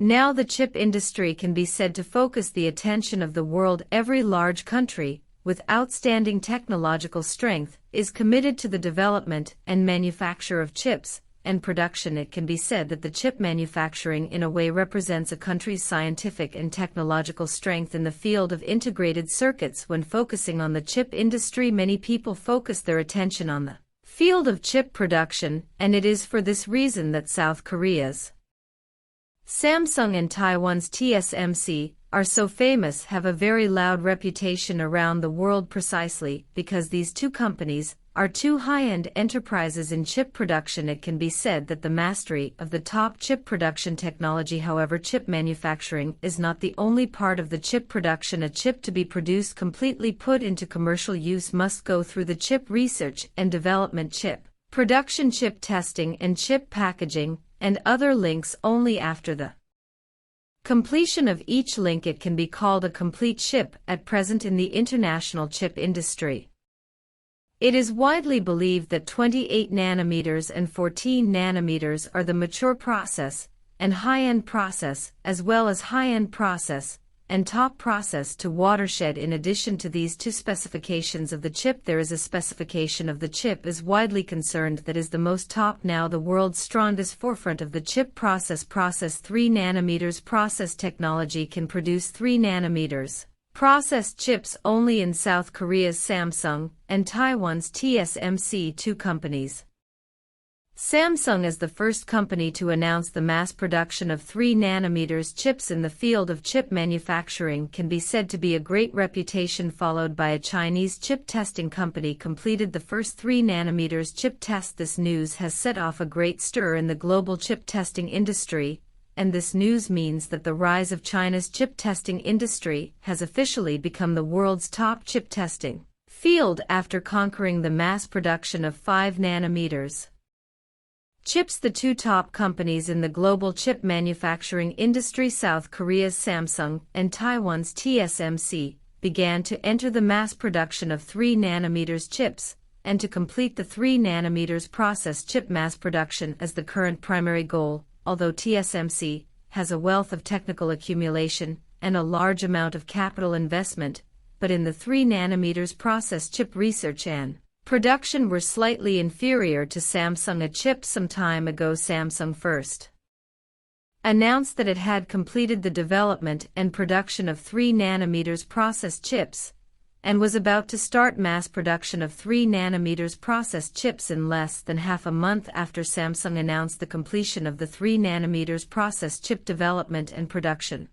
Now the chip industry can be said to focus the attention of the world. Every large country, with outstanding technological strength, is committed to the development and manufacture of chips and production. It can be said that the chip manufacturing in a way represents a country's scientific and technological strength in the field of integrated circuits. When focusing on the chip industry, many people focus their attention on the field of chip production, and it is for this reason that South Korea's Samsung and Taiwan's TSMC are so famous, have a very loud reputation around the world, precisely because these two companies are two high-end enterprises in chip production. It can be said that the mastery of the top chip production technology. However, chip manufacturing is not the only part of the chip production. A chip to be produced, completely put into commercial use, must go through the chip research and development, chip production, chip testing, and chip packaging, and other links. Only after the completion of each link it can be called a complete chip. At present in the international chip industry, it is widely believed that 28 nanometers and 14 nanometers are the mature process and high-end process, as well as high-end process and top process to watershed. In addition to these two specifications of the chip, there is a specification of the chip is widely concerned that is the most top now, the world's strongest forefront of the chip process. 3 nanometers process technology can produce 3 nanometers processed chips only in South Korea's Samsung and Taiwan's TSMC, two companies. Samsung is the first company to announce the mass production of 3 nanometers chips in the field of chip manufacturing, can be said to be a great reputation, followed by a Chinese chip testing company completed the first 3 nanometers chip test. This news has set off a great stir in the global chip testing industry, and this news means that the rise of China's chip testing industry has officially become the world's top chip testing field after conquering the mass production of 5 nanometers chips. The two top companies in the global chip manufacturing industry, South Korea's Samsung and Taiwan's TSMC, began to enter the mass production of 3 nanometers chips, and to complete the 3 nanometers process chip mass production as the current primary goal. Although TSMC has a wealth of technical accumulation and a large amount of capital investment, but in the 3 nanometers process chip research and production were slightly inferior to Samsung. A chip some time ago, Samsung first announced that it had completed the development and production of 3 nanometers process chips, and was about to start mass production of 3 nanometers processed chips in less than half a month after Samsung announced the completion of the 3 nanometers processed chip development and production.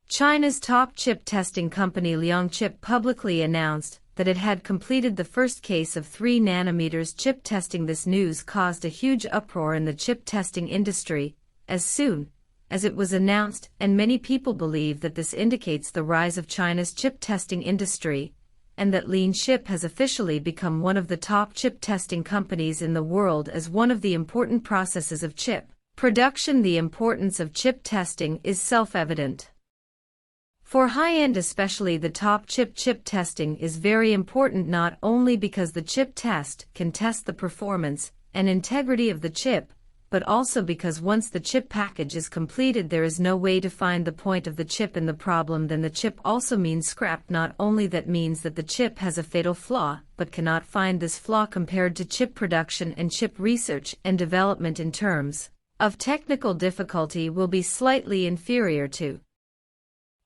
China's top chip testing company Liangchip publicly announced that it had completed the first case of 3 nanometers chip testing. This news caused a huge uproar in the chip testing industry as soon as it was announced, and many people believe that this indicates the rise of China's chip testing industry, and that Liangchip has officially become one of the top chip testing companies in the world. As one of the important processes of chip production, the importance of chip testing is self-evident. For high-end, especially the top chip testing is very important, not only because the chip test can test the performance and integrity of the chip, but also because once the chip package is completed, there is no way to find the point of the chip in the problem. Then the chip also means scrapped. Not only that means that the chip has a fatal flaw, but cannot find this flaw. Compared to chip production and chip research and development in terms of technical difficulty, will be slightly inferior to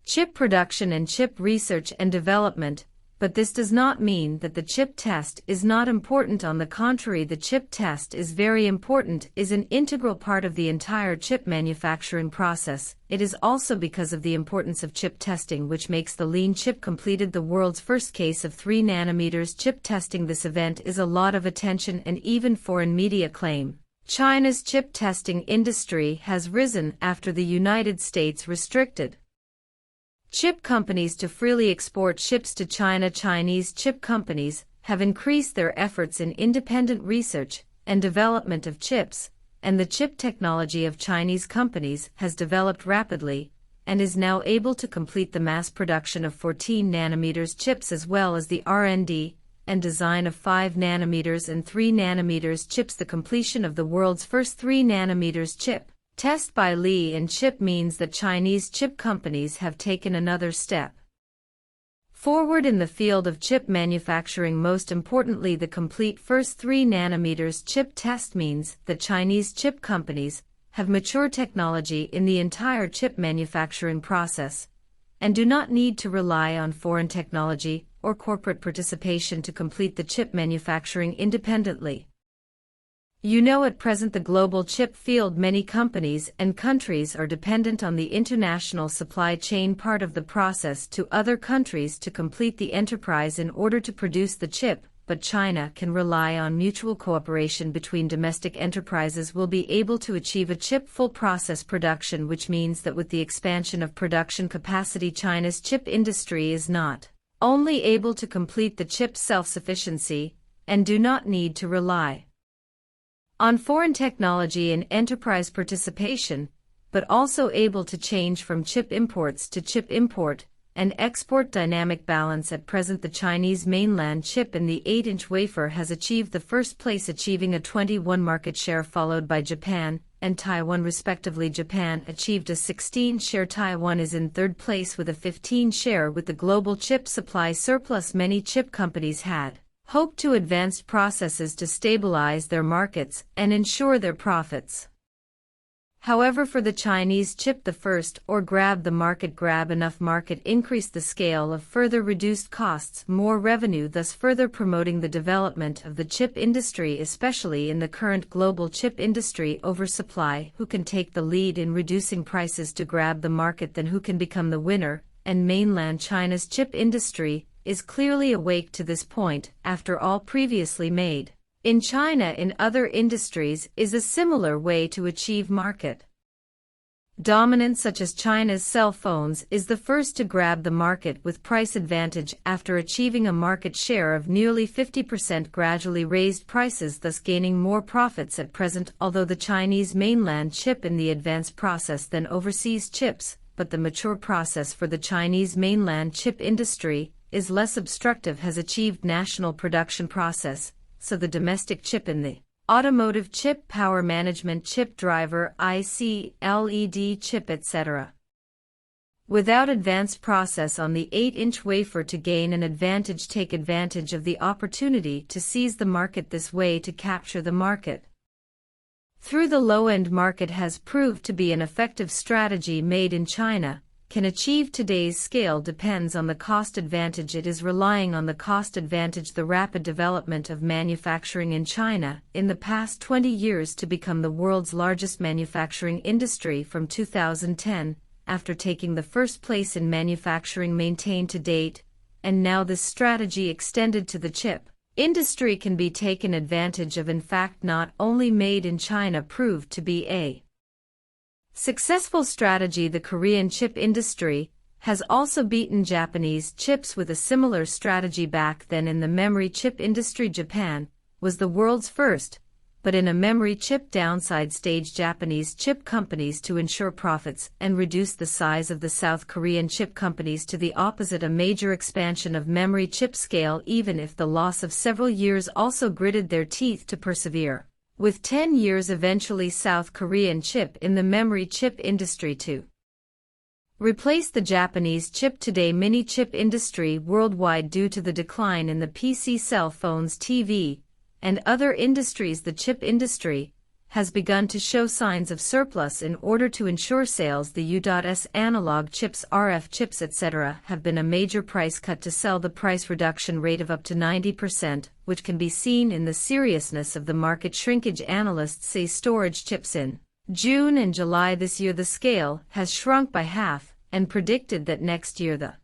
chip production and chip research and development. But this does not mean that the chip test is not important. On the contrary, the chip test is very important, is an integral part of the entire chip manufacturing process. It is also because of the importance of chip testing which makes the Liangchip completed the world's first case of 3 nanometers chip testing. This event is a lot of attention, and even foreign media claim China's chip testing industry has risen after the United States restricted chip companies to freely export chips to China. Chinese chip companies have increased their efforts in independent research and development of chips, and the chip technology of Chinese companies has developed rapidly and is now able to complete the mass production of 14 nanometers chips, as well as the R&D and design of 5 nanometers and 3 nanometers chips. The completion of the world's first 3 nanometers chip Test by Li and chip means that Chinese chip companies have taken another step forward in the field of chip manufacturing. Most importantly, the complete first 3 nanometers chip test means that Chinese chip companies have mature technology in the entire chip manufacturing process and do not need to rely on foreign technology or corporate participation to complete the chip manufacturing independently. At present the global chip field, many companies and countries are dependent on the international supply chain part of the process to other countries to complete the enterprise in order to produce the chip, but China can rely on mutual cooperation between domestic enterprises will be able to achieve a chip full process production, which means that with the expansion of production capacity, China's chip industry is not only able to complete the chip self-sufficiency and do not need to rely on foreign technology and enterprise participation, but also able to change from chip imports to chip import and export dynamic balance. At present, the Chinese mainland chip in the 8-inch wafer has achieved the first place, achieving a 21% market share, followed by Japan and Taiwan respectively. Japan achieved a 16% share. Taiwan is in third place with a 15% share. With the global chip supply surplus, many chip companies had hoped to advanced processes to stabilize their markets and ensure their profits. However, for the Chinese chip, the first or grab the market, grab enough market, increase the scale of further reduced costs, more revenue, thus further promoting the development of the chip industry, especially in the current global chip industry oversupply. Who can take the lead in reducing prices to grab the market, then who can become the winner? And mainland China's chip industry is clearly awake to this point, after all previously made in China in other industries is a similar way to achieve market dominance, such as China's cell phones is the first to grab the market with price advantage after achieving a market share of nearly 50%, gradually raised prices, thus gaining more profits at present. Although the Chinese mainland chip in the advanced process than overseas chips, but the mature process for the Chinese mainland chip industry is less obstructive, has achieved national production process, so the domestic chip in the automotive chip, power management chip, driver, IC, LED chip, etc. without advanced process on the 8-inch wafer to gain an advantage, take advantage of the opportunity to seize the market this way to capture the market through the low-end market has proved to be an effective strategy. Made in China can achieve today's scale depends on the cost advantage. It is relying on the cost advantage, the rapid development of manufacturing in China in the past 20 years to become the world's largest manufacturing industry from 2010, after taking the first place in manufacturing maintained to date, and now this strategy extended to the chip industry can be taken advantage of. In fact, not only made in China proved to be a successful strategy, the Korean chip industry has also beaten Japanese chips with a similar strategy. Back then in the memory chip industry, Japan was the world's first, but in a memory chip downside stage, Japanese chip companies to ensure profits and reduce the size of the South Korean chip companies to the opposite, a major expansion of memory chip scale, even if the loss of several years also gritted their teeth to persevere. With 10 years eventually South Korean chip in the memory chip industry to replace the Japanese chip. Today mini chip industry worldwide due to the decline in the PC, cell phones, TV, and other industries, the chip industry has begun to show signs of surplus in order to ensure sales. The U.S. analog chips, RF chips, etc. have been a major price cut to sell, the price reduction rate of up to 90%, which can be seen in the seriousness of the market shrinkage. Analysts say storage chips in June and July this year the scale has shrunk by half, and predicted that next year the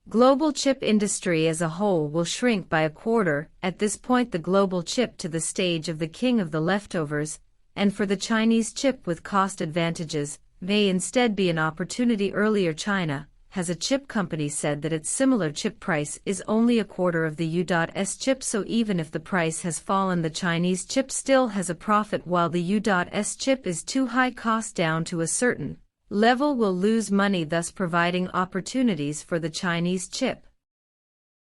global chip industry as a whole will shrink by a quarter. At this point, the global chip to the stage of the king of the leftovers, and for the Chinese chip with cost advantages, may instead be an opportunity. Earlier, China has a chip company said that its similar chip price is only a quarter of the U.S. chip, so even if the price has fallen, the Chinese chip still has a profit, while the U.S. chip is too high cost down to a certain level will lose money, thus providing opportunities for the Chinese chip.